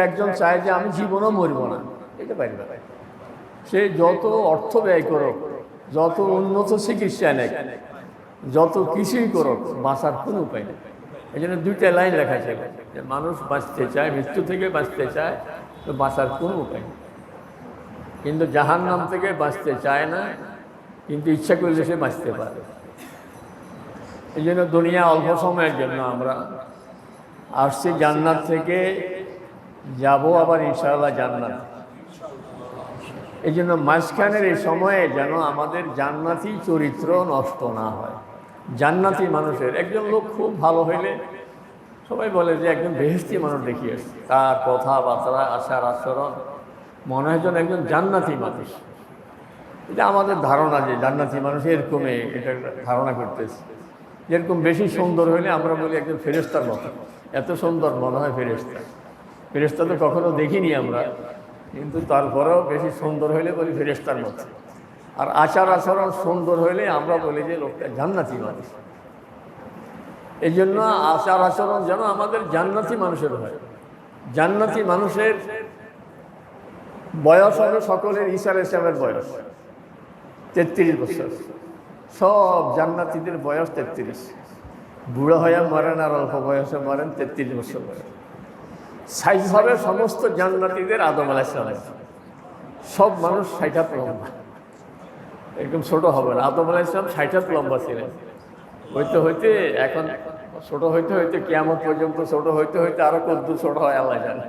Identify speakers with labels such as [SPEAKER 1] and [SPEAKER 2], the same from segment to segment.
[SPEAKER 1] একজন চায় যে আমি জীবনও মরব না, এটা পারবে না। সে যত অর্থ ব্যয় করুক, যত উন্নত চিকিৎসা নেক, যত কিছুই করুক, বাঁচার কোনো উপায় নেই। এই জন্য দুইটা লাইন লেখা ছিল যে মানুষ বাঁচতে চায়, মৃত্যু থেকে বাঁচতে চায়, তো বাঁচার কোনো উপায় নেই। কিন্তু জাহান্নাম থেকে বাঁচতে চায় না, কিন্তু ইচ্ছা করলে সে বাঁচতে পারে। এই জন্য দুনিয়া অল্প সময়ের জন্য আমরা আসছি, জান্নাত থেকে যাব আবার ইনশাআল্লাহ জান্নাত। এই জন্য মাঝখানের এই সময়ে যেন আমাদের জান্নাতি চরিত্র নষ্ট না হয়। জান্নাতি মানুষের একজন লোক খুব ভালো হইলে সবাই বলে যে একজন বেহেশতি মানুষ দেখিয়েছে, তার কথাবার্তা, আচার আচরণ মনে হয় যেন একজন জান্নাতি মানুষ। এটা আমাদের ধারণা যে জান্নাতি মানুষ এরকমই, এটা ধারণা করতেছে। যেরকম বেশি সুন্দর হইলে আমরা বলি একজন ফেরেশতার মতো, এত সুন্দর মনে হয় ফেরেশতা। ফেরেশতা তো কখনো দেখিনি আমরা, কিন্তু তারপরেও বেশি সুন্দর হইলে বলি ফেরেশতার মতো। আর আচার আচরণ সুন্দর হইলে আমরা বলি যে লোকটা জান্নাতি মানুষ। এই জন্য আচার আচরণ যেন আমাদের জান্নাতি মানুষের হয়। জান্নাতি মানুষের বয়স হবে সকলের ঈসা আলাইহিস সালামের বয়স 33 বছর। সব জান্নাতীদের বয়স 33। বুড়ো হয়ে মরেন আর অল্প বয়সে মরেন, 33 বছর বয়স। সাইজ হবে সমস্ত জান্নাতীদের আদম আলাইহিস সালাম। সব মানুষ 60 হাত লম্বা, একদম ছোট হবে না। আদম আলাইহিস সালাম 60 হাত লম্বা ছিলেন। হইতে হইতে এখন ছোট হইতে হইতে কিয়ামত পর্যন্ত ছোট হইতে হইতে আরো কত ছোট হয় আল্লাহ জানে।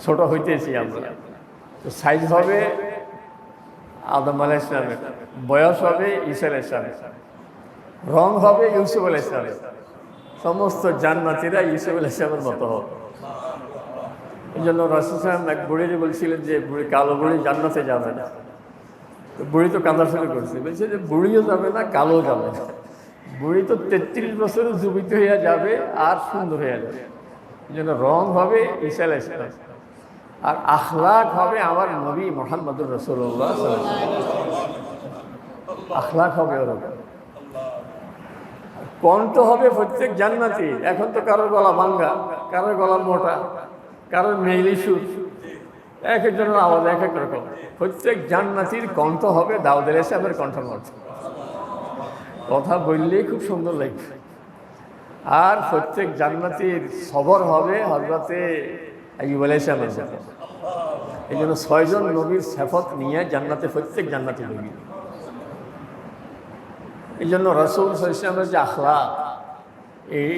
[SPEAKER 1] ছোট হইতেছি আমরা। তো সাইজ হবে আদম আলাইহিস সালামের, বয়স হবে ঈসা আলাইহিস সালামের, রং হবে ইউসুফ আলাইহিস সালামের। সমস্ত জান্নাতীরা ইউসুফ আলাইহিস সালামের মতো হবে। এই জন্য রাসূল সাল্লাল্লাহু আলাইহি ওয়াসাল্লাম এক বুড়িকে বলছিলেন যে বুড়ি, কালো বুড়ি জান্নাতে যাবে না। বুড়ি তো কাঁদা শুরু করছে, বলছে যে বুড়িও যাবে না, কালো যাবে না। বুড়ি তো 33 বছরে জীবিত হইয়া যাবে আর সুন্দর হইয়া যাবে। এই জন্য রং হবে ঈসা আলাইহিস সালাম, আর আখলাক হবে আমার নবী মুহাম্মদুর রাসূলুল্লাহ সাল্লাল্লাহু আলাইহি ওয়াসাল্লাম। আখলাক হবে ওরকম। কণ্ঠ হবে প্রত্যেক জান্নাতি। এখন তো কারোর গলা ভাঙ্গা, কারোর গলা মোটা, কারোর মেইলি সুর, এক একজনের আওয়াজ এক এক রকম। প্রত্যেক জান্নাতির কণ্ঠ হবে দাউদ আলাইহিস সালামের কণ্ঠের মতো, কথা বললেই খুব সুন্দর লাগবে। আর প্রত্যেক জান্নাতির সবর হবে হযরতে আইয়ুব আলাইহিস সালামের মতো। এই জন্য 6 জন নবীর সিফাত নিয়ে জান্নাতে প্রত্যেক জান্নাতি ঢুকবে। এই জন্য রাসূল সাল্লাল্লাহু আলাইহি ওয়াসাল্লামের যে আখলাক,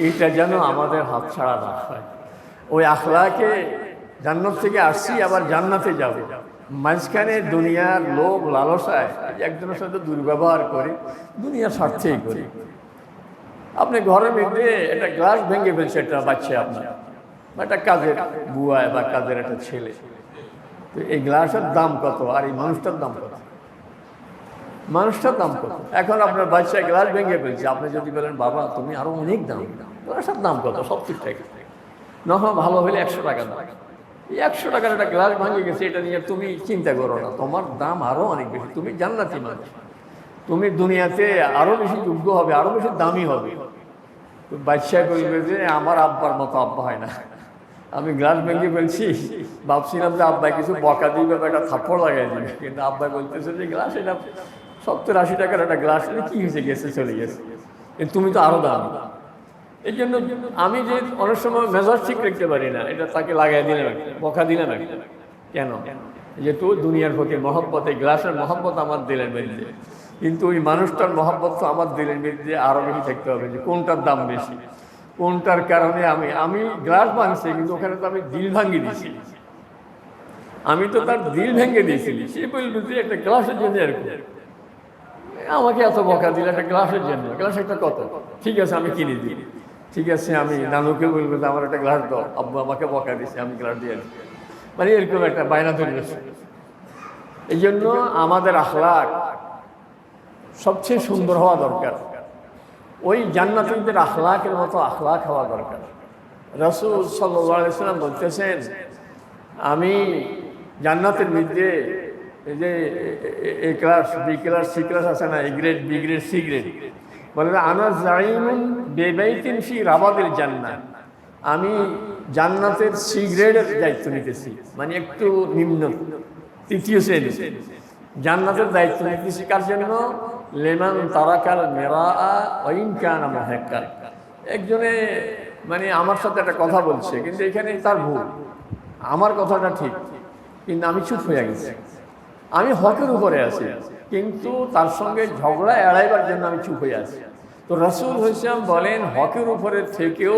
[SPEAKER 1] এইটা যেন আমাদের হাত ছাড়া না হয়। ওই আখলাকে জান্নাত থেকে আসছি আবার জান্নাতে যাব, মাঝখানে দুনিয়ার লোভ লালসায় একজনের সাথে দুর্ব্যবহার করি, দুনিয়ার স্বার্থেই করি। আপনি ঘরের মধ্যে একটা গ্লাস ভেঙে ফেলছে একটা বাচ্চা আপনার, বা একটা কাজের বুয়া বা কাজের একটা ছেলে, তো এই গ্লাসের দাম কত আর এই মানুষটার দাম কত? মানুষটার দাম কত? এখন আপনার বাচ্চা গ্লাস ভেঙে ফেলছে, আপনি যদি বলেন বাবা তুমি আরো অনেক দাম, গ্লাসের দাম কত? 70 টাকা। না ভালো হলে 100 টাকা দাম। 100 টাকার একটা গ্লাস ভাঙে গেছে, এটা নিয়ে তুমি চিন্তা করো না, তোমার দাম আরো অনেক বেশি। তুমি জান্নাতি মানুষ, তুমি দুনিয়াতে আরো বেশি যোগ্য হবে, আরো বেশি দামি হবে। বাচ্চা বলবে যে আমার আব্বার মতো আব্বা হয় না, আমি গ্লাস ভেঙে ফেলছি, ভাবছিলাম যে আব্বাই কিছু বকা দিবে বা একটা থাপ্পড় লাগাই দিবে, কিন্তু আব্বাই বলতেছে যে গ্লাস এটা 70-80 টাকার একটা গ্লাস, কি হয়েছে, গেছে চলে গেছে, কিন্তু তুমি তো আরো দামি। এই জন্য আমি যে অনেক সময় মেজাজ ঠিক রাখতে পারি না, এটা তাকে লাগাই দিলে বকা দিলে না কেন? যেহেতু দুনিয়ার প্রতি মহব্বত, এই গ্লাসের মহব্বত আমার দিলের মধ্যে, কিন্তু ওই মানুষটার মহব্বত তো আমার দিলের মধ্যে আরো বেশি থাকতে হবে, যে কোনটার দাম বেশি, কোনটার কারণে আমি গ্লাস ভাঙছি, কিন্তু ওখানে তো আমি দিল ভাঙিয়ে দিয়েছি, আমি তো তার দিল ভেঙে দিয়েছি। সে বলবে যে একটা গ্লাসের জন্য এরকম আমাকে এত বকা দিলে, একটা গ্লাসের জন্য, গ্লাস একটা কত, ঠিক আছে আমি কিনে দিই, ঠিক আছে আমি নানুকে বলবো যে আমার একটা গ্লাস দাও, আব্বু আমাকে বকা দিচ্ছে আমি গ্লাস দিয়ে দিই, মানে এরকম একটা বায়না তৈরি করছে। এই জন্য আমাদের আখলাক সবচেয়ে সুন্দর হওয়া দরকার, ওই জান্নাতীদের আখলাকের মতো আখলাক হওয়া দরকার। রাসূল সাল্লাল্লাহু আলাইহি ওয়াসাল্লাম বলতেছেন, আমি জান্নাতের মধ্যে এই যে A class, B class, C class আছে না, A grade, B grade, C grade, বলে আনা যাইমুন বিবাইতিন ফি রাবাদিল জান্নাহ আমি জান্নাতের সি গ্রেডের দায়িত্ব নিতেছি, মানে একটু নিম্ন তৃতীয় শ্রেণী জান্নাতের দায়িত্ব নিতেছি। কার জন্য? লেমান তারাকাল মেরা ওয়াইন কানা মুহিক্কান। একজনে মানে আমার সাথে একটা কথা বলছে, কিন্তু এখানে তার ভুল, আমার কথাটা ঠিক, কিন্তু আমি চুপ হয়ে গেছি। আমি হকের উপরে আছি, কিন্তু তার সঙ্গে ঝগড়া এড়াইবার জন্য আমি চুপ হয়ে আছি। তো রাসূল হাসাম বলেন, হকের উপরে থেকেও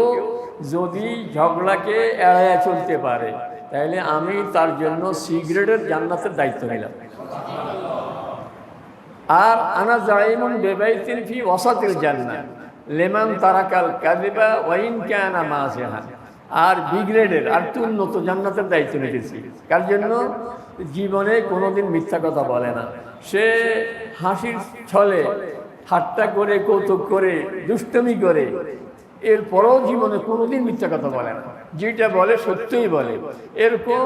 [SPEAKER 1] যদি ঝগড়াকে এড়াইয়া চলতে পারে, তাহলে আমি তার জন্য সি গ্রেডের জান্নাতের দায়িত্ব নিলাম। আর আনা জাইমুন বিবাইতিন ফি ওয়াসাতিল জান্নাহ লিমান তারাকাল কাযিবা ওয়া ইন কানা মাসিহান। আর বি গ্রেডের আর উন্নত জান্নাতের দায়িত্ব নিতেছি। কার জন্য? জীবনে কোনোদিন মিথ্যা কথা বলে না, সে হাসির ছলে ঠাট্টা করে, কৌতুক করে, দুষ্টমি করে, এরপরও জীবনে কোনোদিন মিথ্যা কথা বলে না, যেটা বলে সত্যই বলে। এরকম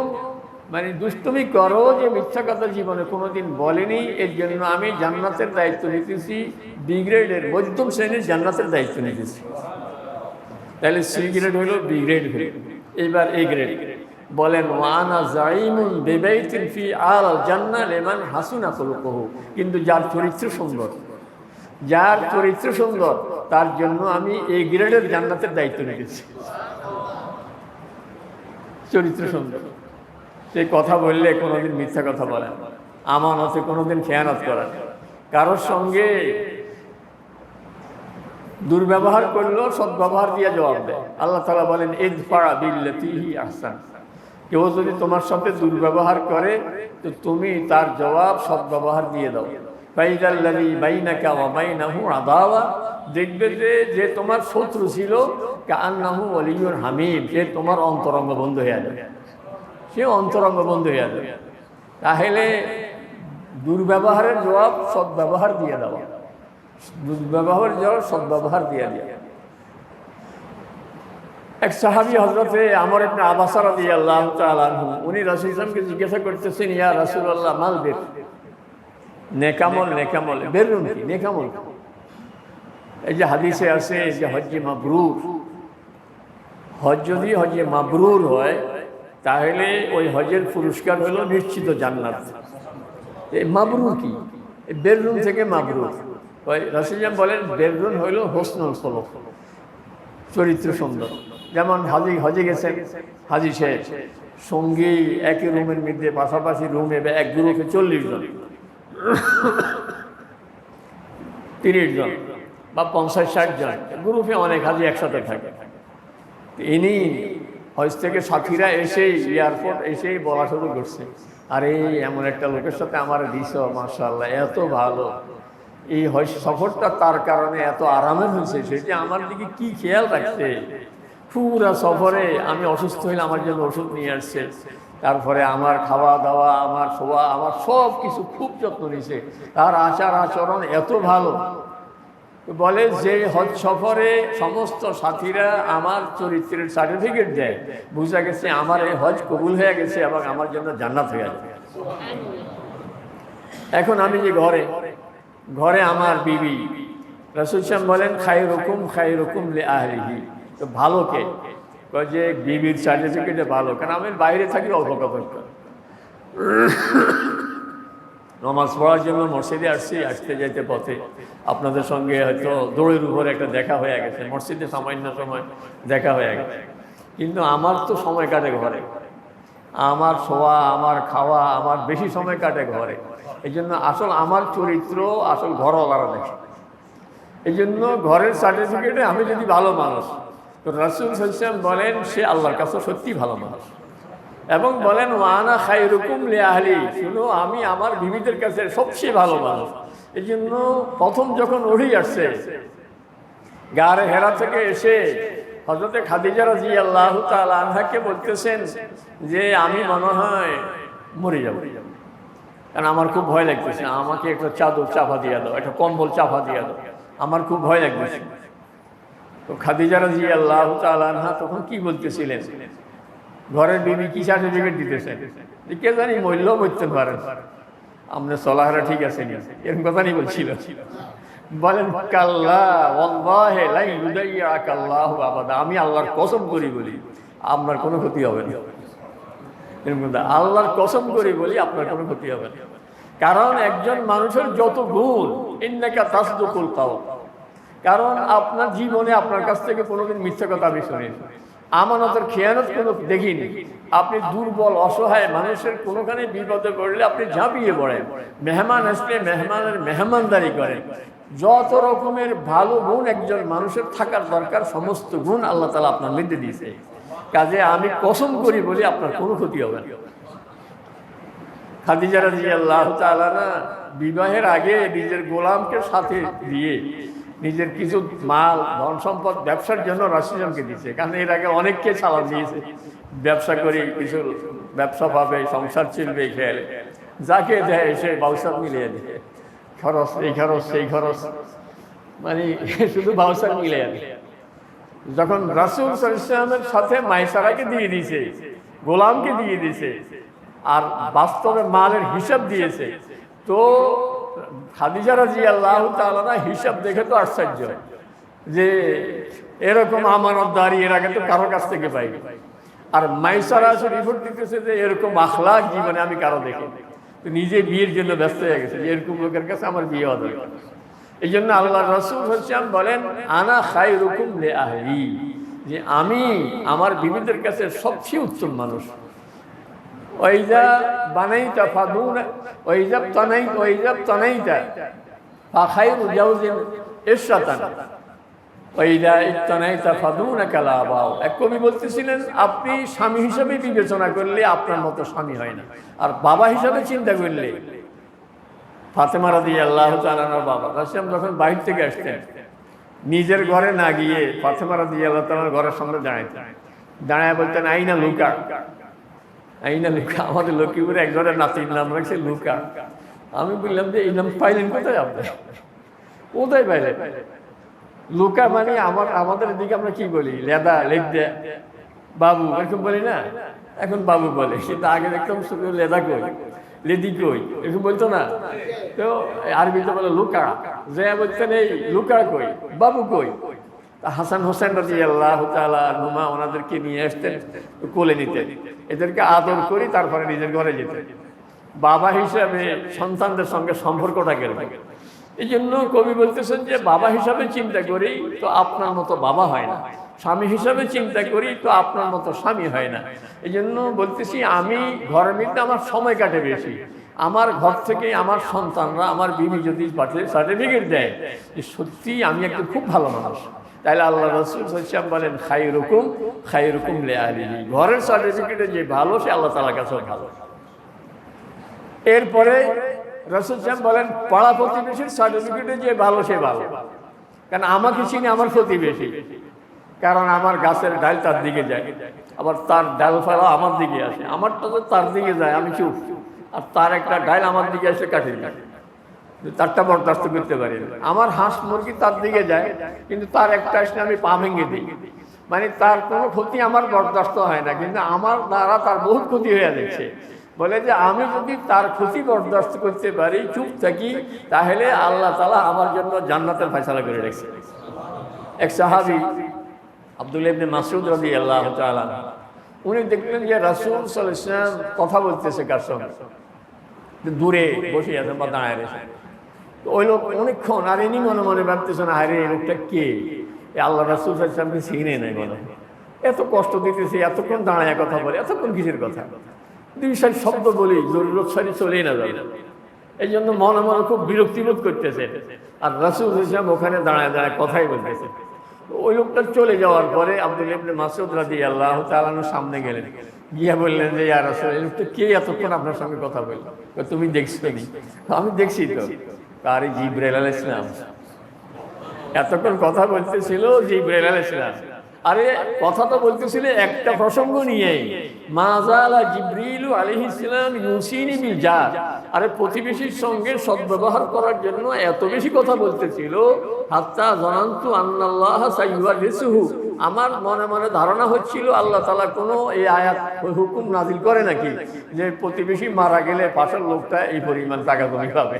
[SPEAKER 1] মানে দুষ্টমি করো যে মিথ্যা কথা জীবনে কোনোদিন বলেনি, এর জন্য আমি জান্নাতের দায়িত্ব নিতেছি, বি গ্রেডের মধ্যম শ্রেণীর জান্নাতের দায়িত্ব নিতেছি। তাহলে সি গ্রেড হলো, বি গ্রেড হলো, এইবার এ গ্রেড। বলেন ওয়ানা জাইমুন বিবাইতিন ফি আল জান্নাহ লিমান হাসুনা খুলুকুহু। কিন্তু যার চরিত্র সুন্দর, যার চরিত্র সুন্দর, তার জন্য আমি এ গ্রেডের জান্নাতের দায়িত্ব নিতেছি। চরিত্র সুন্দর, সে কথা বললে কোনোদিন মিথ্যা কথা বলে না, আমানতে কোনোদিন খেয়ানত করে না, কারোর সঙ্গে দুর্ব্যবহার করলেও সদ্ব্যবহার দিয়ে জবাব দেয়। আল্লাহ তাআলা বলেন ইদফা বিল্লাতি হি আহসান। কেউ যদি তোমার সাথে দুর্ব্যবহার করে, তো তুমি তার জবাব সদ্ব্যবহার দিয়ে দাও। ফাইদাল্লাযী বাইনাকা ওয়া বাইনাহু আদাওয়া, দেখবে যে তোমার শত্রু ছিল, কাআন্নাহু ওয়ালিয়্যুন হামীম, সে তোমার অন্তরঙ্গ বন্ধু হয়ে যাবে, সে অন্তরঙ্গ বন্ধু হয়ে যাবে। তাহলে দুর্ব্যবহারের জবাব সদ্ব্যবহার দিয়ে দেওয়া, দুর্ব্যবহার জবাব সদ্ব্যবহার দিয়ে দেওয়া। এক সাহাবী হযরতে আমর ইবনে আবাসা রাদিয়াল্লাহু তাআলা আনহু, উনি রাসূল সাল্লাল্লাহু আলাইহি ওয়াসাল্লামকে জিজ্ঞাসা করতেছেন, ইয়া রাসূলুল্লাহ মাল বির, নেকামল, নেকামল বেরুন কি নেকামল? এই যে হাদিসে আছে যে হজ্জে মাবরুর, হজ যদি হজ্জে মাবরুর হয়, তাহলে ওই হজের পুরস্কার হলো নিশ্চিত জান্নাত। এই মাবরুর কি? বেরুন থেকে মাবরুর। ওই রাসূল বলেন বেরুন হইল হোসনুল খুলুক, চরিত্র সুন্দর। যেমন হজে গেছেন, হাজি সাহেব সঙ্গী একই রুমের মধ্যে, পাশাপাশি রুমে এক গ্রুপে 40 জন, 30 জন বা 50-60 জন গ্রুপে, অনেক হাজি একসাথে থাকে। ইনি হজ থেকে সাথীরা এসেই এয়ারপোর্ট এসেই বলা শুরু করছে, আরে এমন একটা লোকের সাথে আমার দিস, মাশাআল্লাহ এত ভালো, এই হজ সফরটা তার কারণে এত আরামের হয়েছে, সেটি আমার দিকে কি খেয়াল রাখছে। পুরা সফরে আমি অসুস্থ হইলে আমার জন্য ওষুধ নিয়ে আসছে, তারপরে আমার খাওয়া দাওয়া, আমার শোয়া, আমার সব কিছু খুব যত্ন নিছে, তার আচার আচরণ এত ভালো। বলে যে হজ সফরে সমস্ত সাথীরা আমার চরিত্রের সার্টিফিকেট দেয়, বুঝা গেছে আমার এই হজ কবুল হয়ে গেছে এবং আমার জন্য জান্নাত হয়ে যাবে। এখন আমি যে ঘরে আমার বিবি, রাসূল সাল্লাল্লাহু আলাইহি ওয়াসাল্লাম বলেন খায়রুকুম লিআহলিহি, তো ভালো কে? যে বিবির সার্টিফিকেটে ভালো, কারণ আমি বাইরে থাকি অল্প কথা। নামাজ পড়ার জন্য মসজিদে আসতে যাইতে পথে আপনাদের সঙ্গে হয়তো দৌড়ের উপরে একটা দেখা হয়ে গেছে, মসজিদে সামান্য সময় দেখা হয়ে গেছে, কিন্তু আমার তো সময় কাটে ঘরে, আমার শোয়া, আমার খাওয়া, আমার বেশি সময় কাটে ঘরে। এই জন্য আসল আমার চরিত্র আসল ঘরওয়ালারা দেখে। এই জন্য ঘরের সার্টিফিকেটে আমি যদি ভালো মানুষ, তো রাসূল সাল্লাল্লাহু আলাইহি ওয়াসাল্লাম বলেন সে আল্লাহর কাছে সত্যি ভালো মানুষ। এবং বলেন ওয়ানা খায়রুকুম লিআহলি, শুনো আমি আমার বিবিদের কাছে সবচেয়ে ভালো মানুষ। এই জন্য প্রথম যখন ওহী আসছে, গারে হেরা থেকে এসে হযরতে খাদিজা রাদিয়াল্লাহু তাআলা আনহাকে বলতেছেন যে আমি মনে হয় মরে যাব, কারণ আমার খুব ভয় লাগতেছে, আমাকে একটা চাদর চাপা দিয়ে দাও, একটা কম্বল চাপা দিয়ে দাও, আমার খুব ভয় লাগতেছে। তো খাদিজা রাদিয়াল্লাহু তাআলা আনহা তখন কি বলতেছিলেন? ঘরের বিবি কি সার্টিফিকেট দিতেছেন? কে জানি মরলেও মরতে পারেন, আপনার চলাহারা ঠিক আছে নি, এরকম কথা নিয়ে বলছিল। বলেন কাল্লা ওয়াল্লাহি লা ইউদাইয়াকাল্লাহু আবাদা, আমি আল্লাহর কসম করি বলি আপনার কোনো ক্ষতি হবে না। আল্লাহর কসম করি বলি আপনার কোনো ক্ষতি হবে না। কারণ একজন মানুষের যত গুণ, ইন্নাকা তাসদুকুল কাওল, কারণ আপনার জীবনে আপনার কাছ থেকে কোনোদিন মিথ্যা কথা আমি শুনিনি, আমানতের খেয়ানত কোনো দেখিনি। আপনি দুর্বল অসহায় মানুষের কোনোখানে বিপদে পড়লে আপনি ঝাঁপিয়ে পড়েন, মেহমান আসলে মেহমানের মেহমানদারি করেন। যত রকমের ভালো গুণ একজন মানুষের থাকার দরকার সমস্ত গুণ আল্লাহ তাআলা আপনার মধ্যে দিয়েছে। কাজে আমি কসম করি বলি আপনার কোনো ক্ষতি হবে না। খাদিজা রাদিয়াল্লাহু তাআলা না বিবাহের আগে নিজের গোলামকে সাথে দিয়ে নিজের কিছু মাল ধন সম্পদ ব্যবসার জন্য রাসূলকে দিয়েছে। কারণ এর আগে অনেককে সালাম দিয়েছে, ব্যবসা করি কিছু ব্যবসা পাবে, সংসার চলবে, খেয়াল যাকে দেয় সে বাউসার মিলিয়ে দেয়, খরচ এই খরচ সেই খরচ, মানে শুধু বাউসার মিলিয়ে দেয়। যখন রাসূল সাল্লাল্লাহু আলাইহি ওয়াসাল্লামের সাথে মাইসারাকে দিয়ে দিয়েছে, গোলামকে দিয়ে দিয়েছে, আর বাস্তবে মালের হিসাব দিয়েছে, তো খাদিজা রাদিয়াল্লাহু তাআলা হিসাব দেখে তো আশ্চর্য যে এরকম আমানতদারি এর আগে তো কারোর কাছ থেকে পাইনি। আর মাইসারা এসে রিপোর্ট দিতেছে যে এরকম আখলাক জীবনে আমি কারো দেখি, তো নিজে বিয়ের জন্য ব্যস্ত হয়ে গেছে যে এরকম লোকের কাছে আমার বিয়ে হওয়া দরকার। এই জন্য আল্লাহ রাসূল সাল্লাল্লাহু বলেন আনা খায়রুকুম লি আহলি, যে আমি আমার বিবিদের কাছে সবচেয়ে উত্তম মানুষ। ওয়াইজা বানাইতা ফাদুনা ওয়াইজা তানাইতা ফাখায়রু জাওজিন ইশরাতান ওয়াইজা ইতানাইতা ফাদুনাকা লা বাও। এক কবি বলতেছিলেন আপনি স্বামী হিসাবে বিবেচনা করলে আপনার মতো স্বামী হয় না, আর বাবা হিসাবে চিন্তা করলে ফাতেমা রাদিয়াল্লাহু তাআলার বাবা রাসূল যখন বাইরে থেকে আসতেন নিজের ঘরে না গিয়ে ফাতেমা রাদিয়াল্লাহু তাআলার ঘরের সামনে দাঁড়ায় বলতেন আইনা লুকা, আইনা লুকা। আমাদের লক্ষ্মীপুরে একজনের নাতির নাম রাখছে লুকা। আমি বললাম যে এই নাম পাইলেন কোথায় আপনি? কোথায় পাইলেন? লুকা মানে আমাদের দিকে আমরা কি বলি, লেদা লেদা বাবু এরকম বলি না, এখন বাবু বলে, কিন্তু আগে দেখতাম শুধু লেদা কই লেদি কই এরকম বলতো না। তো আরবিতে বলে লুকা, যে বলতেন এই লুকা কই, বাবু কই। হাসান হোসেন রাদিয়াল্লাহু তাআলা আনহুমা ওনাদেরকে নিয়ে আসতেন, কোলে নিতেন, এদেরকে আদর করি তারপরে নিজের ঘরে যেতেন। বাবা হিসাবে সন্তানদের সঙ্গে সম্পর্কটা গেল। এই জন্য কবি বলতেছেন যে বাবা হিসাবে চিন্তা করি তো আপনার মতো বাবা হয় না, স্বামী হিসাবে চিন্তা করি তো আপনার মতো স্বামী হয় না। এই জন্য বলতেছি আমি ঘরের মধ্যে আমার সময় কাটে বেশি, আমার ঘর থেকে আমার সন্তানরা আমার বিবি যদি সার্টিফিকেট দেয় যে সত্যি আমি একটা খুব ভালো মানুষ, তাহলে আল্লাহ রাসূল সাল্লাল্লাহু আলাইহি ওয়াসাল্লাম বলেন খায়রুকুম লি আহলিহি, ঘরের সার্টিফিকেটে যে ভালো সে আল্লাহ তাআলার কাছেও ভালো। এরপরে রাসূল সাল্লাল্লাহু আলাইহি ওয়াসাল্লাম বলেন পাড়া প্রতিবেশীর সার্টিফিকেটে যে ভালো সে ভালো, কারণ আমাকে চিনি আমার প্রতিবেশী, কারণ আমার গাছের ডাল তার দিকে যায়, আবার তার ডাল ফেলা আমার দিকে আসে, আমারটা তো তার দিকে যায় আমি চুপ, আর তার একটা ডাল আমার দিকে আসে কাটে তারটা বরদাস্ত করতে পারি না। আমার হাঁস মুরগি তার দিকে যায়, কিন্তু তার একটা আসলে আমি পা ভেঙে দিই, মানে তার কোনো ক্ষতি আমার বরদাস্ত হয় না, কিন্তু আমার দ্বারা তার বহুত ক্ষতি হয়ে যাচ্ছে। বলে যে আমি যদি তার ক্ষতি বরদাস্ত করতে পারি, চুপ থাকি, তাহলে আল্লাহ তাআলা আমার জন্য জান্নাতের ফয়সালা করে রেখেছে। এক সাহাবী আব্দুল্লাহ ইবনে মাসউদ রাদিয়াল্লাহু তাআলা উনি দেখলেন যে রাসূল সাল্লাল্লাহু আলাইহি ওয়াসাল্লাম কথা বলতেছে কার সঙ্গে, দূরে বসে আছেন বা দাঁড়ায় রয়েছে। ওই লোক অনেকক্ষণ, আর ইনি মনে মনে ভাবতেছেন আরে এই লোকটা কে, আল্লাহ রাসূল সাল্লাল্লাহু আলাইহি ওয়াসাল্লামকে চিনে নাই, বলে এত কষ্ট দিতেছে, এতক্ষণ দাঁড়ায় কথা বলে, এতক্ষণ কিসের কথা, দুই সারি শব্দ বলি জরুরত সারি চলেই না যাবে। এই জন্য মনে মনে খুব বিরক্তিবোধ করতেছে, আর রাসূল সাল্লাল্লাহু আলাইহি ওয়াসাল্লাম ওখানে দাঁড়ায় দাঁড়ায় কথাই বলতেছে। ওই লোকটা চলে যাওয়ার পরে আব্দুল্লাহ ইবনে মাসউদ রাদিয়াল্লাহু তাআলা সামনে গেলেন, গিয়া বললেন যে ইয়া রাসূল, এই লোকটা কে এতক্ষণ আপনার সঙ্গে কথা বলল? তুমি দেখছো নি? আমি দেখছি তো। আরে জিবরাইল আলাইহিস সালাম এতক্ষণ কথা বলতেছিল, জিবরাইল আলাইহিস সালাম। আরে কথা তো বলতেছিল একটা প্রসঙ্গ নিয়েই, মাযালা জিবরিলু আলাইহিস সালাম ইউসিনি বিল জার। আরে প্রতিবেশীর সঙ্গে সদ্ব্যবহার করার জন্য এত বেশি কথা বলতেছিল, হাত্তা জানান্তু আন্নাল্লাহ সাইয়্যিসুহু, আমার মনে মনে ধারণা হচ্ছিল আল্লাহ তাআলা কোনো এই আয়াত হুকুম নাজিল করে নাকি যে প্রতিবেশী মারা গেলে পাশের লোকটা এই পরিমাণ টাকা জমি পাবে।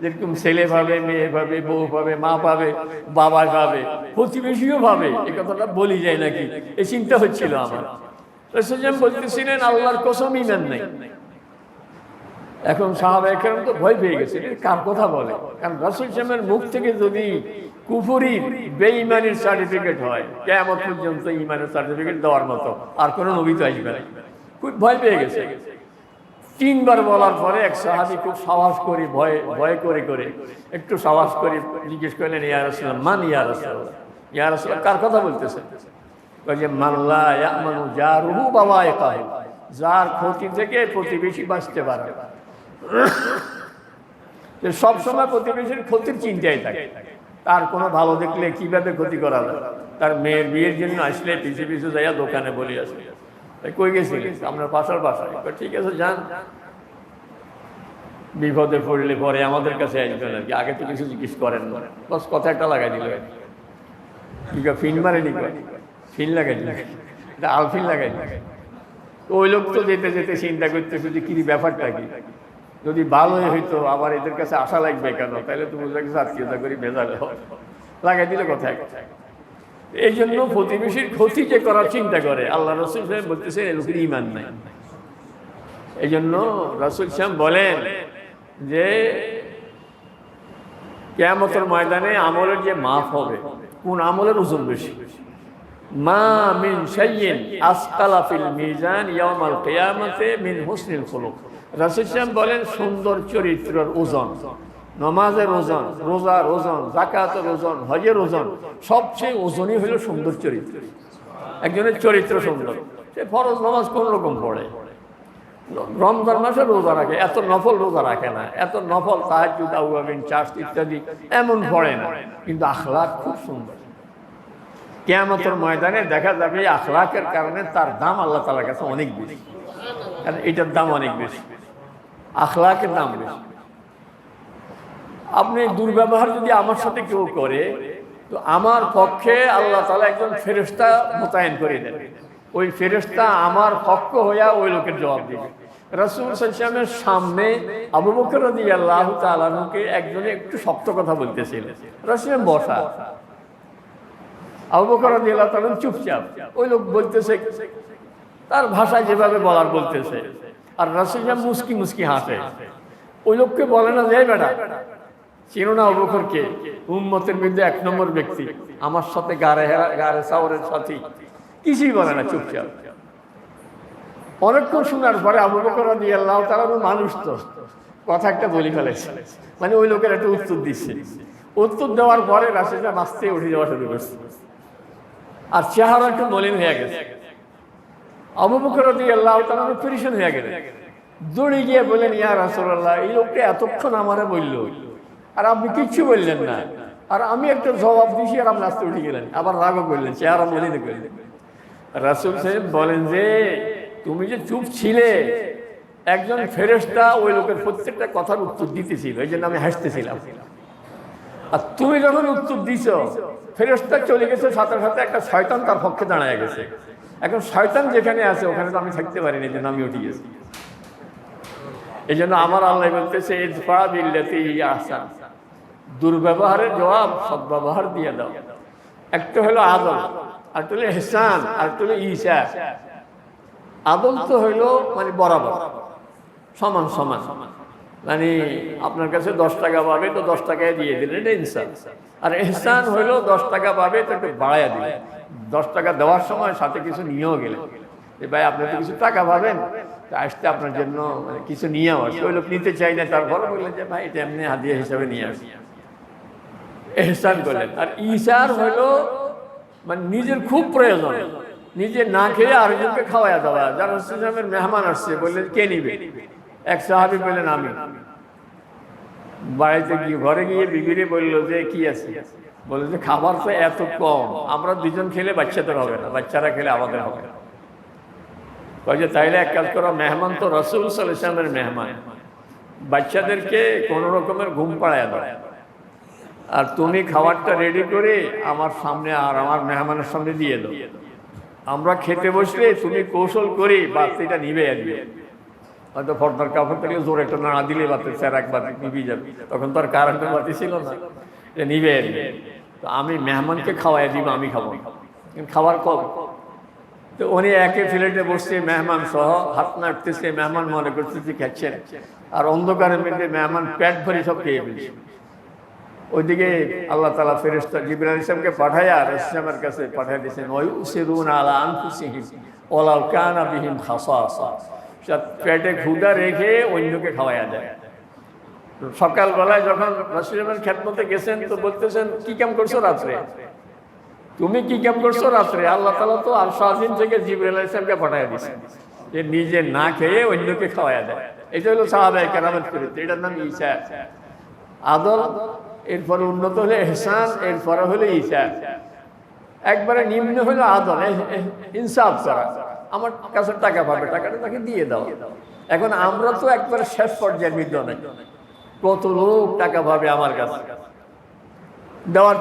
[SPEAKER 1] যেরকম ছেলে পাবে, মেয়ে পাবে, বউ পাবে, মা পাবে, বাবা পাবে, প্রতিবেশীও পাবে, এই কথাটা বলি যায় নাকি, এই চিন্তা হচ্ছিল আমার। রাসূল বলতেছিলেন আল্লাহর কসম ঈমান নেই। এখন সাহাবায়ে কেরাম তো ভয় পেয়ে গেছে, কার কথা বলে? কারণ রাসূল সাল্লাল্লাহু মুখ থেকে যদি কুফরি বেঈমানির সার্টিফিকেট হয়, কিয়ামত পর্যন্ত ঈমানের সার্টিফিকেট দেওয়ার মতো আর কোনো নবী তো আসবে না। খুব ভয় পেয়ে গেছে। 3 বার বলার পরে এক সাহাবী খুব সাহস করে ভয় করে একটু সাহস করে জিজ্ঞেস করলেন, ইয়া রাসূলুল্লাহ, মান ইয়া রাসূলুল্লাহ? ইয়া রাসূলুল্লাহ, কার কথা বলতেছেন? কয় যে মান লা ইয়ামানু জারুহু বাওয়াইকাহু, যার ক্ষতি থেকে প্রতিবেশী বাঁচতে পারে। যে সব সময় প্রতিবেশীর ক্ষতির চিন্তায় থাকে, তার কোনো ভালো দেখলে কিভাবে ক্ষতি করা যায়। তার মেয়ের বিয়ের জন্য আসলে পিছু পিছু যাইয়া দোকানে বলে আসে, কই গেছিলেন? আপনার পাশার বাসায়। ঠিক আছে, যান, বিপদে পড়লে পরে আমাদের কাছে আসবেন আর কি, আগে তো কিছু জিজ্ঞেস করেন না, বস কথা একটা লাগাই দিল। ফিন মারেনি, ফিন লাগাই দিল, এটা আলফিন লাগাই দিল। ওই লোক তো যেতে যেতে চিন্তা করতেছে যে কি ব্যাপারটা কি, যদি ভালোই হইতো আবার এদের কাছে আশা লাগবে কেন, তাহলে তো বুঝলে কিছু আত্মীয়তা করি ভেজালে লাগাই দিলে কথায় কথায়। এই জন্য প্রতিবেশীর ক্ষতি যে করার চিন্তা করে, আল্লাহ রাসূল সাহেব বলতেছেন এ লোকের ঈমান নাই। এই জন্য রাসূল সাহেব বলেন যে কিয়ামতের ময়দানে আমলের যে মাফ হবে, কোন আমলের ওজন বেশি? মা মিন শাইইন আসকালা ফিল মিজান ইয়াউমাল কিয়ামাতে মিন হুসনিল খুলুক। রাসূল সাহেব বলেন সুন্দর চরিত্রের ওজন, নামাজের ওজন, রোজার ওজন, যাকাতের ওজন, হজের ওজন, সবচেয়ে ওজনই হলো সুন্দর চরিত্র। একজনের চরিত্র সুন্দর, সে ফরজ নামাজ কোন রকম পড়ে, রমজান মাসে রোজা রাখে, এত নফল রোজা রাখে না, এত নফল তাহাজ্জুদ, আওয়াবিন, চার্চ ইত্যাদি এমন পড়ে না, কিন্তু আখলাক খুব সুন্দর। কিয়ামতের ময়দানে দেখা যাবে আখলাকের কারণে তার দাম আল্লাহ তাআলার কাছে অনেক বেশি, কারণ এটার দাম অনেক বেশি, আখলাকের দাম বেশি। আপনি দুর্ব্যবহার যদি আমার সাথে কেউ করে, তো আমার পক্ষে আল্লাহ তাআলা একজন ফেরেশতা মোতায়েন করে দেন, ওই ফেরেশতা আমার পক্ষ হইয়া ওই লোকের জবাব দিবে। রাসূল সাল্লাল্লাহু আলাইহি ওয়াসাল্লামের সামনে আবু বকর রাদিয়াল্লাহু তাআলা আনহুকে একজনে একটু শক্ত কথা বলতেছিলেন, রাসূল বসা, আবু বকর রাদিয়াল্লাহু তাআলা চুপচাপ, ওই লোক বলতেছে তার ভাষায় যেভাবে বলার বলতেছে, আর রাসূল মুস্কি মুস্কি হাসে। ওই লোককে বলে না, যাই বেটা, চিনো না আবু বকরকে? উম্মতের মধ্যে 1 নম্বর ব্যক্তি, আমার সাথে গাড়ে সাওরের সাথী। কিছুই বলে না, চুপচাপ। অনেকক্ষণ শোনার পরে আবু বকর রাদিয়াল্লাহু তাআলা মানুষ তো কথা একটা বলে ফেলেছে, মানে ওই লোকের একটা উত্তর দিচ্ছে। উত্তর দেওয়ার পরে রাসূলটা নাচতে উঠে যাওয়া শুরু করছে, আর চেহারা একটু মলিন হয়ে গেছে। আবু বকর রাদিয়াল্লাহু তাআলা পেরেশান হয়ে গেলেন, দৌড়ে গিয়ে বললেন, ইয়া রাসূলুল্লাহ, এই লোকটা এতক্ষণ আমারে বলল আর আপনি কিচ্ছু বললেন না, আর আমি একটা জবাব দিয়েছি আর আপনি নাচতে উঠে গেলেন, আবার রাগও করলেন, চেহারা মলিন করলেন। রাসূল সাহেব বলেন যে তুমি যে চুপ ছিলে, একজন ফেরেশতা ওই লোকের প্রত্যেকটা কথার উত্তর দিতেছিল, এই জন্য আমি হাসতেছিলাম। আর তুমি যখন উত্তর দিছ, ফেরেশতা চলে গেছে, সাথে সাথে একটা শয়তান তার পক্ষে দাঁড়ায় গেছে। এখন শয়তান যেখানে আছে ওখানে তো আমি থাকতে পারিনি, এই জন্য আমি উঠে গেছি। এই জন্য আমার আল্লাহ বলতেছে, ইদফা বিল্লাতি হিয়া আহসান, দুর্ব্যবহারের জবাব সদ্ব্যবহার দিয়ে দাও। একটা হলো আদল, আর হলো ইহসান, আর হলো ঈসা। আদল তো হইল মানে বরাবর, সমান সমান, মানে আপনার কাছে 10 টাকা পাবে তো 10 টাকায় দিয়ে দিলেন, এটা ইনসান। আর ইহসান হইল 10 টাকা পাবে তো একটু বাড়াইয়া দিলেন, 10 টাকা দেওয়ার সময় সাথে কিছু নিয়েও গেলেন, যে ভাই আপনি তো কিছু টাকা পাবেন, আসতে আপনার জন্য কিছু নিয়েও আসে। ওই লোক নিতে চাই না, তারপরে বললেন যে ভাই এটা এমনি হাদিয়া হিসাবে নিয়ে আসি, ইহসান করলেন। আর ঈসার হইল মানে নিজের খুব প্রয়োজন, নিজে না খেয়ে আরেকজনকে খাওয়াইয়া দেওয়া। যারা রাসূলের মেহমান আসছে, বললেন কে নিবে? এক সাহাবী বললেন আমি। বাড়িতে গিয়ে ঘরে গিয়ে বিবিরে বললো যে কি আছে, বললো যে খাবার তো এত কম, আমরা 2 জন খেলে বাচ্চাদের হবে না, বাচ্চারা খেলে আমাদের হবে না। যে তাইলে এক কাজ করো, মেহমান তো রাসূল সাল্লাল্লাহু আলাইহি ওয়াসাল্লামের মেহমান, বাচ্চাদেরকে কোনো রকমের ঘুম পাড়ায় দাও, আর তুমি খাবারটা রেডি করে আমার সামনে আর আমার মেহমানের সামনে দিয়ে দাও। আমরা খেতে বসলে তুমি কৌশল করে বাচ্চাটা নিবে আসবে। হয়তো পর্দার কাপড় থাকলে জোরে একটা না দিলে বাতি স্যার একবার নিবি যাবে, তখন তো আর কারেন্টের বাতি ছিল না যে নিবে। তো আমি মেহমানকে খাওয়াই দিব, আমি খাবো কিন্তু খাবার কম। তো উনি একে ফ্লেটে বসছে মেহমান সহ, হাত নাড়তেছে, মেহমান মনে করতেছে খাচ্ছেন, আর অন্ধকারের মধ্যে মেহমান পেট ভরে সব খেয়ে ফেলছে। ওইদিকে আল্লাহ তাআলা ফেরেশতা জিবরাইল ইসলামকে পাঠাইয়া রাসূলের কাছে পাঠিয়ে দিয়েছেন, ওয়ায়ুসিরুনা আলা আনফুসিহিম ওয়ালাউ কানা বিহিম খাসাসা, পেটে ক্ষুধা রেখে অন্যকে খাওয়াইয়া দেয়। সকালবেলায় যখন রাসূলের খেদমতে গেছেন তো বলতেছেন, কি কাম করছো রাত্রে, তুমি কি কাম করছো রাত্রে? আল্লাহ তাআলা তো আরশ আজিম থেকে জিবরাইল ইসলামকে পাঠিয়ে দিয়েছেন যে নিজে না খেয়ে অন্যকে খাওয়াইয়া দেয়। এটা হলো সাহাবায়ে কেরামের চরিত্র, এটার নাম ঈসা। আদল, এরপরে উন্নত হলে ইহসান, এরপরে হলো ঈসা। একবারে নিম্ন হলো আদল, ইনসাফ করা, আমার কাছে টাকা পাবে, টাকাটা তাকে দিয়ে দাও। এখন আমরা তো একবারে শেষ পর্যায়ের বিদ্যমান, কত লোক টাকা পাবে আমার কাছে, দেওয়ার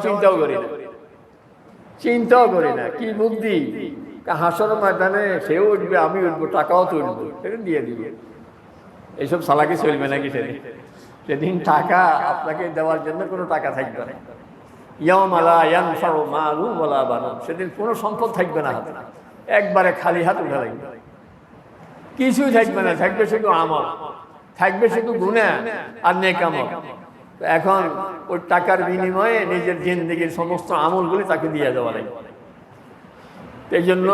[SPEAKER 1] চিন্তাও করি না, কি বুদ্ধি, হাসর ময়দানে সেও উঠবে, আমি উঠবো, টাকাও তো উঠবো, সেটা দিয়ে দিবে। এইসব সালাকি চলবে নাকি? সেদিন টাকা আপনাকে দেওয়ার জন্য কোনো টাকা থাকবে না। ইয়াউমা লা ইয়ানফাউ মালুন ওয়ালা বানুন, সেদিন কোনো সম্পদ থাকবে না হাতে, একবারে খালি হাত উঠে লাগবে, কিছুই থাকবে না, থাকবে শুধু আমল, থাকবে শুধু গুনাহ আর নেক আমল। এখন ওই টাকার বিনিময়ে নিজের জিন্দেগির সমস্ত আমলগুলি তাকে দিয়ে দেওয়া লাগবে। এই জন্য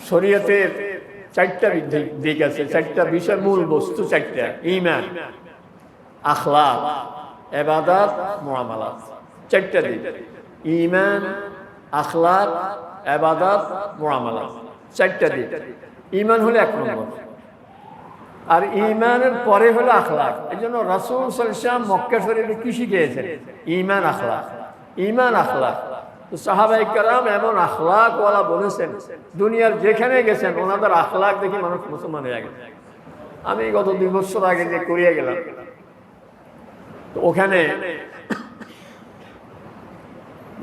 [SPEAKER 1] শরীয়তের চারটা দিক আছে, চারটা বিষয়, মূল বস্তু চারটা: ঈমান, আখলাক, ইবাদত, মুআমালাত। চারটা দিক: ঈমান, আখলাক, ইবাদত, মুআমালাত। চারটা দিক। ঈমান হলো এক নম্বর, আর ঈমানের পরে হলো আখলাক। এই জন্য রাসূল সাল্লাল্লাহু আলাইহি ওয়াসাল্লাম মক্কা শরীফে কি শিখিয়েছেন? ঈমান, আখলাক, ঈমান, আখলাক। তো সাহাবায়ে কেরাম এমন আখলাক ওয়ালা বলেছেন, দুনিয়ার যেখানে গেছেন ওনাদের আখলাক দেখে মানুষ মুসলমান হয়ে গেছে। আমি গত 2 বছর আগে যে কোরিয়া গেলাম, তো ওখানে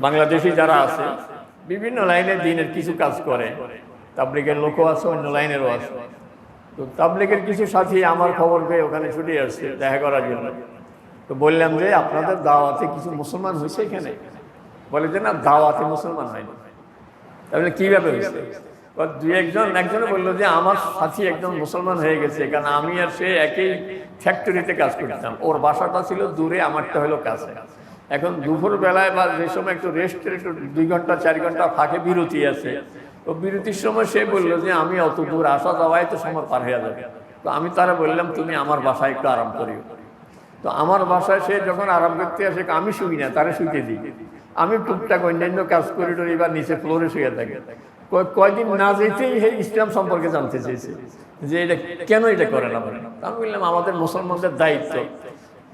[SPEAKER 1] বাংলাদেশি যারা আছে বিভিন্ন লাইনে দিনের কিছু কাজ করে, তাবলীগের লোকও আছে, অন্য লাইনেরও আছে। তো তাবলীগের কিছু সাথী আমার খবর পেয়ে ওখানে ছুটে আসছে দেখা করার জন্য। তো বললাম যে আপনাদের দাওয়াতে কিছু মুসলমান হয়েছে এখানে? বলে যে না, দাওয়াতে মুসলমান হয়নি। তাহলে কীভাবে হয়েছে? একজনে বললো যে আমার সাথী একজন মুসলমান হয়ে গেছে, কারণ আমি আর সে একই ফ্যাক্টরিতে কাজ করতাম, ওর বাসাটা ছিল দূরে, আমারটা হলো কাছে। এখন দুপুর বেলায় বা যে সময় একটু রেস্টের একটু 2 ঘন্টা 4 ঘন্টা ফাঁকে বিরতি আছে, তো বিরতির সময় সে বললো যে আমি অত দূর আসা যাওয়ায় তো সময় পার হয়ে যাবে। তো আমি তারা বললাম তুমি আমার বাসায় একটু আরাম করিও। তো আমার বাসায় সে যখন আরাম করতে আসে, আমি শুই না, তারা শুইতে দিই। আমি টুকটাক অন্যান্য কাজ করিডোর এবার নিচে ফ্লোরে শুয়ে থাকি। কয়েকদিন না যেতেই এই ইসলাম সম্পর্কে জানতে চেয়েছে যে এটা কেন এটা করে না বলে। আমি বললাম আমাদের মুসলমানদের দায়িত্ব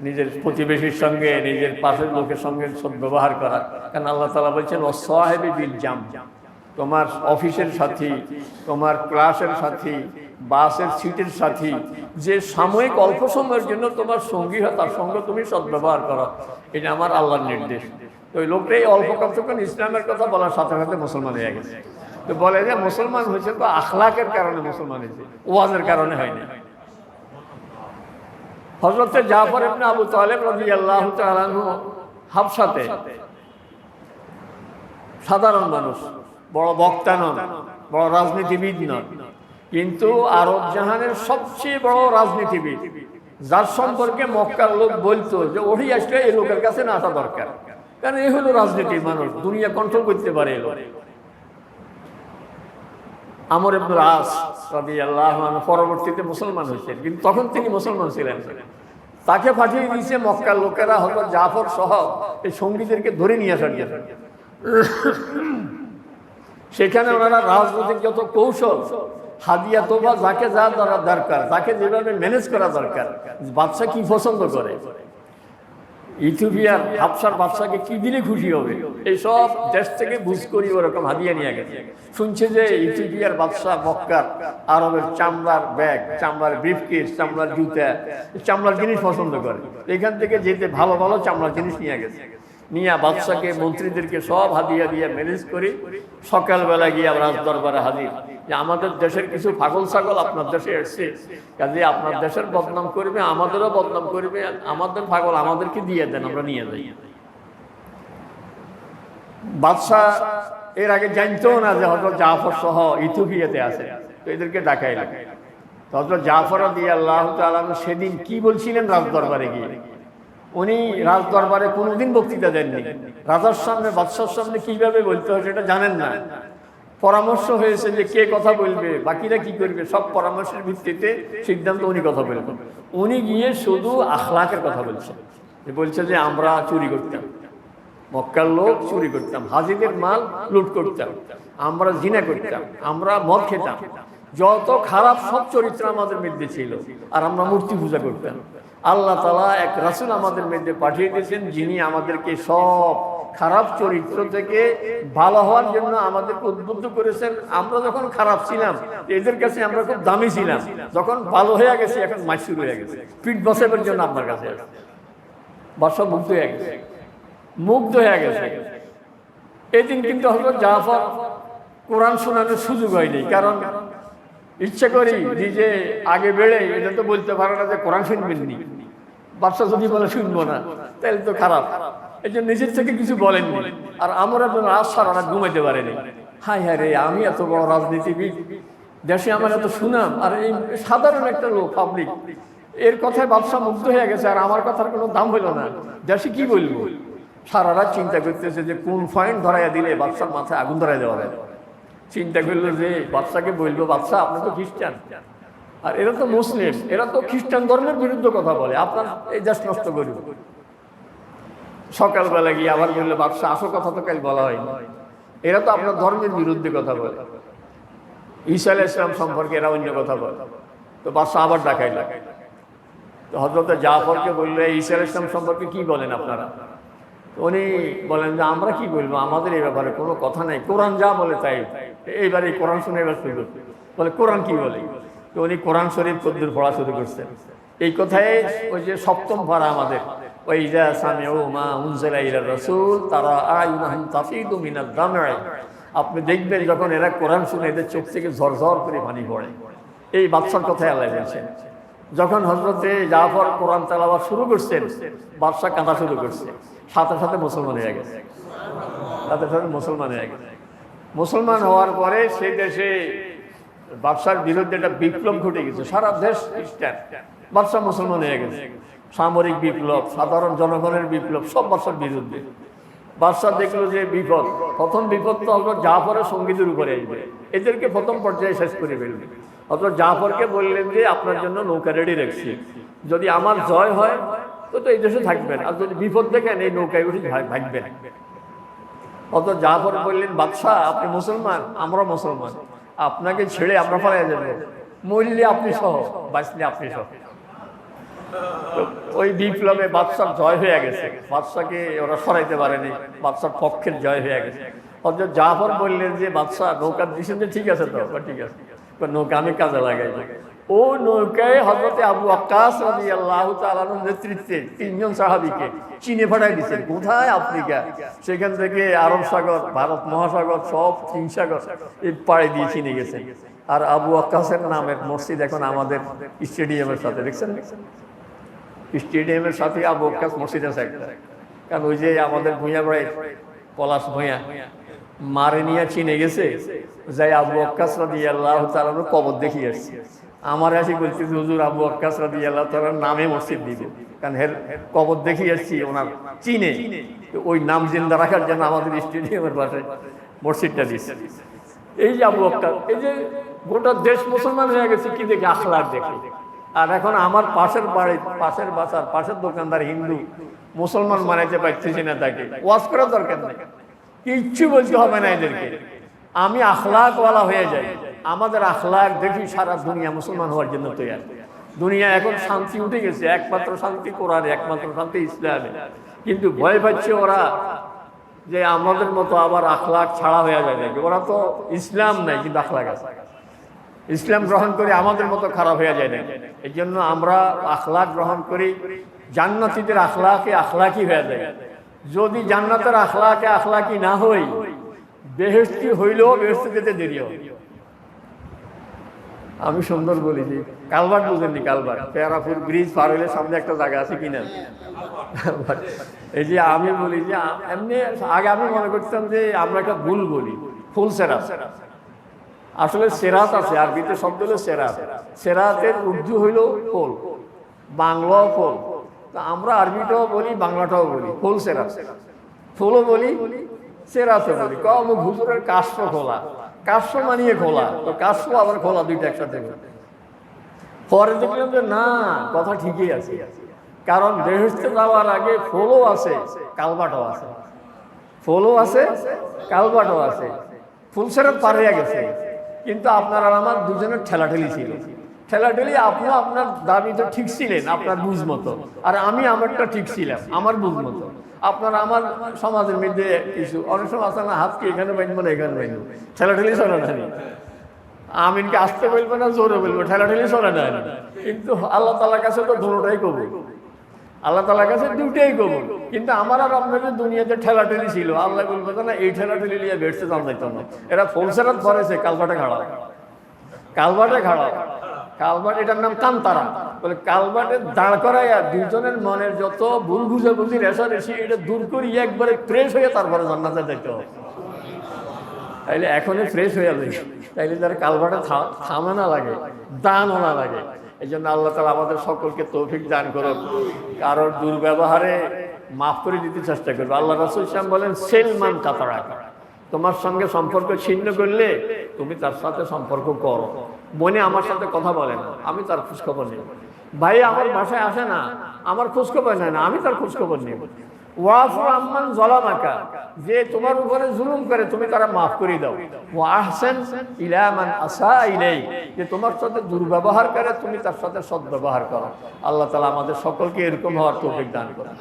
[SPEAKER 1] নিজের প্রতিবেশীর সঙ্গে, নিজের পাশের লোকের সঙ্গে সদ্ব্যবহার করা। কারণ আল্লাহ তাআলা বলছেন ওয়াসাহিবি বিল জাম, তোমার অফিসের সাথী, তোমার ক্লাসের সাথী, বাসের সিটের সাথী, যে সাময়িক অল্প সময়ের জন্য তোমার সঙ্গী হয় তার সঙ্গে তুমি সদ্ব্যবহার করো, এটা আমার আল্লাহর নির্দেশ। তো ওই লোকটাই অল্প কতক্ষণ ইসলামের কথা বলার সাথে সাথে মুসলমান হয়ে গেছে। তো বলে যে মুসলমান হয়েছে তো আখলাকের কারণে মুসলমান হয়েছে, ওয়াজের কারণে হয়নি। হযরত জাফর ইবনে আবু তালেব রাদিয়াল্লাহু তাআলা আনহু হাবশাতে সাধারণ মানুষ, বড় বক্তা নন, বড় রাজনীতিবিদ নন, কিন্তু আরব জাহানের সবচেয়ে বড় রাজনীতিবিদ, যার সম্পর্কে মক্কার লোক বলতো যে ওহি আসলে এই লোকের কাছে না আসা দরকার, কারণ এই হলো রাজনীতির মানুষ, দুনিয়া কন্ট্রোল করতে পারে। এলো আমর ইবনুল আস রাদিয়াল্লাহু আনহু পরবর্তীতে মুসলমান হয়েছেন, কিন্তু তখন তিনি মুসলমান ছিলেন। তাকে পাঠিয়ে দিয়েছে মক্কার লোকেরা হযরত জাফর সহ এই সঙ্গীদেরকে ধরে নিয়ে আসার জন্য। সেখানে ওনারা রাজনৈতিক যত কৌশল, হাদিয়া তোবা, যাকে যা দরকার, তাকে যেভাবে ম্যানেজ করা দরকার, বাদশা কি পছন্দ করে, ইথিওপিয়ার হাবশার বাদশাকে কি দিলে খুশি হবে, এইসব দেশ থেকে বুঝ করি ওরকম হাদিয়া নিয়ে গেছে। শুনছে যে ইথিওপিয়ার বাদশা মক্কার আরবের চামড়ার ব্যাগ, চামড়ার ব্রিফকেস, চামড়ার জুতা, চামড়ার জিনিস পছন্দ করে, এখান থেকে যেতে ভালো ভালো চামড়ার জিনিস নিয়ে গেছে। নিয়ে বাদশাকে মন্ত্রীদেরকে সব হাদিয়া দিয়ে ম্যানেজ করে সকালবেলা গিয়ে আমরা দরবারে হাজির যে আমাদের দেশের কিছু পাগল ছাগল আপনার দেশে এসছে, কাজে আপনার দেশের বদনাম করবে, আমাদেরও বদনাম করবে, আমাদের পাগল আমাদেরকে দিয়ে দেন, আমরা নিয়ে যাই। বাদশাহ এর আগে জানতো না যে হযরত জাফর সহ ইথিওপিয়াতে আছে, তো এদেরকে ডাকাইল। হযরত জাফর রাদিয়াল্লাহু তাআলা সেদিন কি বলছিলেন রাজ দরবারে গিয়ে, উনি রাজ দরবারে কোনোদিন বক্তৃতা দেননি। রাজার সামনে বাদশার সামনে কিভাবে বলতে হয় সেটা জানেন না। পরামর্শ হয়েছে যে কে কথা বলবে, বাকিরা কি করবে, সব পরামর্শের ভিত্তিতে সিদ্ধান্ত উনি কথা বলবেন। উনি গিয়ে শুধু আখলাকের কথা বলছেন, বলছে যে আমরা চুরি করতাম, মক্কার লোক চুরি করতাম, হাজিদের মাল লুট করতাম, আমরা জিনা করতাম, আমরা মদ খেতাম, যত খারাপ সব চরিত্র আমাদের মধ্যে ছিল, আর আমরা মূর্তি পূজা করতাম। আল্লাহ তাআলা এক রাসূল আমাদের মধ্যে পাঠিয়ে দিয়েছেন, যিনি আমাদেরকে সব খারাপ চরিত্র থেকে ভালো হওয়ার জন্য আমাদেরকে উদ্বুদ্ধ করেছেন। আমরা যখন খারাপ ছিলাম এদের কাছে আমরা খুব দামি ছিলাম, যখন ভালো হয়ে গেছে এখন মাছ শুরু হয়ে গেছে, পিঠ বসাবার জন্য আপনার কাছে বাদশা মুগ্ধ হয়ে গেছে, মুগ্ধ হয়ে গেছে। এদিন কিন্তু হযরত জাফর কোরআন শোনানোর সুযোগ হয়নি, কারণ ইচ্ছা করি নিজে আগে বেড়ে এটা তো বলতে পারে না যে কোরআন শুনবেননি। বাদশা যদি বলে শুনবো না তাহলে তো খারাপ, এই জন্য নিজের থেকে কিছু বলেননি। আর আমরা রাত সারা রাত ঘুমাইতে পারিনি। হায় হায় রে, আমি এত বড় রাজনীতিবিদ, দেশে আমার এত সুনাম, আর এই সাধারণ একটা লোক পাবলিক, এর কথায় বাদশা মুগ্ধ হয়ে গেছে, আর আমার কথার কোনো দাম হইল না, দেশে কি বলবো। সারা রাত চিন্তা করতেছে যে কোন পয়েন্ট ধরাইয়া দিলে বাদশার মাথায় আগুন ধরাই দেওয়া যায়। চিন্তা করলো যে বাদশাকে বলবো, বাদশা আপনি তো খ্রিস্টান আর এরা তো মুসলিম, এরা তো খ্রিস্টান ধর্মের বিরুদ্ধে কথা বলে, আপনার এই দেশ নষ্ট করব। সকালবেলা গিয়ে আবার বললো, বাদশা আসল কথা তো কাল বলা হয়নি, এরা তো আপনার ধর্মের বিরুদ্ধে কথা বলে, ঈসা আলাইহিস সালাম সম্পর্কে এরা অন্য কথা বলে। তো বাদশা আবার ডাকাইল। তো হযরত জাফরকে বললো, ঈসা আলাইহিস সালাম সম্পর্কে কি বলেন আপনারা? উনি বলেন যে আমরা কি বলবো, আমাদের এই ব্যাপারে কোনো কথা নেই, কোরআন যা বলে তাই। এইবারে কোরআন শুনে এবার শুরু বলে কোরআন কি বলে। তো উনি কোরআন শরীফ কদ্দুর পড়া শুরু করছেন। এই কথায় ওই যে সপ্তম পারা আমাদের, ওয়াইজা সামিউ মা উনজিলা ইলার রাসূল তারা আয়ুনাহুম তাফিদু মিনাদ দাম'i, আপনি দেখবেন যখন এরা কোরআন শুনে এদের চোখ থেকে ঝরঝর করে পানি পড়ে। এই বাদশার কথাই আল্লাহ বলছেন। যখন হযরতে জাফর কোরআন তেলাওয়াত শুরু করছেন, বাদশা কাঁদা শুরু করছে, সাথে সাথে মুসলমান হয়ে গেছে, সাথে সাথে মুসলমান হয়ে গেছে। মুসলমান হওয়ার পরে সেই দেশে বাদশার বিরুদ্ধে একটা বিপ্লব ঘটে গেছে, সারা দেশ খ্রিস্টান, বাদশা মুসলমান হয়ে গেছে। সামরিক বিপ্লব, সাধারণ জনগণের বিপ্লব, সব বাদশার বিরুদ্ধে। বাদশা দেখলো যে বিপদ, প্রথম বিপদ তো হযরত জাফরের সঙ্গীদের উপরে আসবে, এদেরকে প্রথম পর্যায়ে শেষ করে ফেলবে। হযরত জাফরকে বললেন যে আপনার জন্য নৌকা রেডি রাখছি, যদি আমার জয় হয় তো এই দেশে থাকবেন, আর যদি বিপদ দেখেন এই নৌকায় উঠে ভাগবেন। হযরত জাফর বললেন, বাদশা আপনি মুসলমান, আমরা মুসলমান, আপনাকে ছেড়ে আমরা পালিয়ে যাব, মরলে আপনি সহ, বাঁচলে আপনি সহ। ওই বিপ্লবে বাদশার জয় হয়ে গেছে, বাদশাকে ওরা সরাইতে পারেনি, বাদশার পক্ষের জয় হয়ে গেছে। হযরত জাফর বললেন যে বাদশা নৌকা দিয়েছেন যে ঠিক আছে, তো ঠিক আছে, নৌকা আমি কাজে লাগাই। ও নৌকায় হযরতে আবু ওয়াক্কাস রাদিয়াল্লাহু তাআলা নেতৃত্বে 3 জন সাহাবীকে চীনে পাঠাই দিয়েছেন। কোথায়? আফ্রিকা। সেখান থেকে আরব সাগর, ভারত মহাসাগর, সব 3 সাগর এই পাড়ে দিয়ে চীনে গেছেন। আর আবু ওয়াক্কাসের নামের মসজিদ এখন আমাদের স্টেডিয়ামের সাথে, দেখছেন স্টেডিয়ামের সাথে আবু ওয়াক্কাস মসজিদ আছে একটা। কারণ ওই যে আমাদের ভূঁইয়া ভাই পলাশ ভূঁইয়া মারে নিয়ে চীনে গেছে, যাই আবু ওয়াক্কাস রাদিয়াল্লাহু তাআলার কবর দেখিয়ে আসছে। আমার আসি বলছি হুজুর আবু ওয়াক্কাস রাদিয়াল্লাহু তাআলার নামে মসজিদ দিবে, কারণ এর কবর দেখিয়ে আসছি ওনার চীনে, ওই নাম জিন্দা রাখার জন্য আমাদের স্টেডিয়ামের পাশে মসজিদটা দিচ্ছে। এই যে আবু ওয়াক্কাস, এই যে গোটা দেশ মুসলমান হয়ে গেছে কি দেখে? আখলাক দেখে। আর এখন আমার পাশের বাড়ি, পাশের বাসার, পাশের দোকানদার হিন্দু, মুসলমান মানাইতে পারতেছি না, তাকে ওয়াজ করার দরকার নেই, কিচ্ছু বলতে হবে না এদেরকে। আমি আখলাকওয়ালা হয়ে যাই, আমাদের আখলাক দেখি সারা দুনিয়া মুসলমান হওয়ার জন্য তৈরি। দুনিয়া এখন শান্তি উঠে গেছে, একমাত্র শান্তি কোরআনে, একমাত্র শান্তি ইসলামে। কিন্তু ভয় পাচ্ছে ওরা যে আমাদের মতো আবার আখলাক ছাড়া হয়ে যায় নাকি। ওরা তো ইসলাম নাই কিন্তু আখলাক আছে, ইসলাম গ্রহণ করে আমাদের মতো খারাপ হয়ে যায় না। এই জন্য আমরা আখলাক গ্রহণ করি, জান্নাতীদের আখলাকে আখলাকি হয়ে যায়। যদি জান্নাতের আখলাকে আখলাকি না হই, বেহেশতি হইলেও বেহেশতে যেতে দেরি হয়। আমি সুন্দর বলি যে কালভার্ট বুঝেননি, কালভার্ট পেয়ারাপুর ব্রিজ পার হইলে সামনে একটা জায়গা আছে কিনা, এই যে আমি বলি যে এমনি আগে আমি মনে করতাম যে আমরা একটা ভুল বলি, ফুল সেরাত। আসলে সেরাত আছে, আরবিতে শব্দ হলো সেরাত। সেরাতের উর্দু হইল ফুল, বাংলাও ফুল। তা আমরা আরবিটাও বলি, বাংলাটাও বলি ফুল সেরাত। ফুলও বলি, সেরাতও বলি। কম হুজুরের কাশ্য খোলা, কাশ্য মানিয়ে খোলা, তো কাশ্য আবার খোলা, দুইটা একসাথে। পরে দেখলাম যে না, কথা ঠিকই আছে, কারণ বেহেশতে যাওয়ার আগে ফুলও আছে, কালবাটও আছে। ফুলও আছে, কালবাটও আছে। ফুল সেরাত পার হয়ে গেছে, কিন্তু আপনার আর আমার দুজনের ঠেলাঠেলি ছিল। ঠেলাঠেলি, আপনিও আপনার দাবিতে ঠিক ছিলেন আপনার বুঝ মতো, আর আমি আমারটা ঠিক ছিলাম আমার বুঝ মতো। আপনার আমার সমাজের মধ্যে কিছু অনেক সময় আছে না, হাতকে এখানে বাঁধবো না এখানে বাঁধবো, ঠেলাঠেলি চলে না। আমিনকে আসতে বলবো না জোরে বলবো, ঠেলাঠেলি চলে না। কিন্তু আল্লাহ তাআলার কাছে তো দুটোটাই কবুল, আল্লাহ তাআলার কাছে দুটোই কবুল। কিন্তু আমার আর আপনাদের দুনিয়াতে ঠেলাঠেলি ছিল, আল্লাহ বলবো না এই ঠেলাঠেলি নিয়ে বেড়তে জান যাইতো না। এরা ফুলসেরাত ধরেছে, কালবাটে খাড়া, কালবাটে খাড়া, কালবাট, এটার নাম কান্তারা বলে। কালবাটে দাঁড় করাইয়া দুজনের মনের যত ভুল বুঝাবুঝি রেশারেশি এটা দূর করি, একবারে ফ্রেশ হয়ে তারপরে জান্নাতে যেতে হবে। তাইলে এখনই ফ্রেশ হয়ে যাবে, তাইলে তার কালবাটে থামা না লাগে, দানও না লাগে। এই জন্য আল্লাহ তাআলা আমাদের সকলকে তৌফিক দান করুন, কারোর দুর্ব্যবহারে মাফ করে দিতে চেষ্টা করবে। আল্লাহ রাসূল সাল্লাল্লাহু আলাইহি ওয়াসাল্লাম বলেন, সেলমান কাতারাকা, তোমার সঙ্গে সম্পর্ক ছিন্ন করলে তুমি তার সাথে সম্পর্ক করো। মনে আমার সাথে কথা বলে না, আমি তার খোঁজখবর নেব। ভাই আমার বাসায় আসে না, আমার খোঁজখবর নেয় না, আমি তার খোঁজখবর নেব। ওয়াফু আম্মান যালামাকা, যে তোমার উপরে জুলুম করে তুমি তারা মাফ করে দাও। ওয়া আহসান ইলা মান আসা ইলাইক, যে তোমার সাথে দুর্ব্যবহার করে তুমি তার সাথে সদ্ব্যবহার করো। আল্লাহ তাআলা আমাদের সকলকে এরকম হওয়ার তৌফিক দান করুন।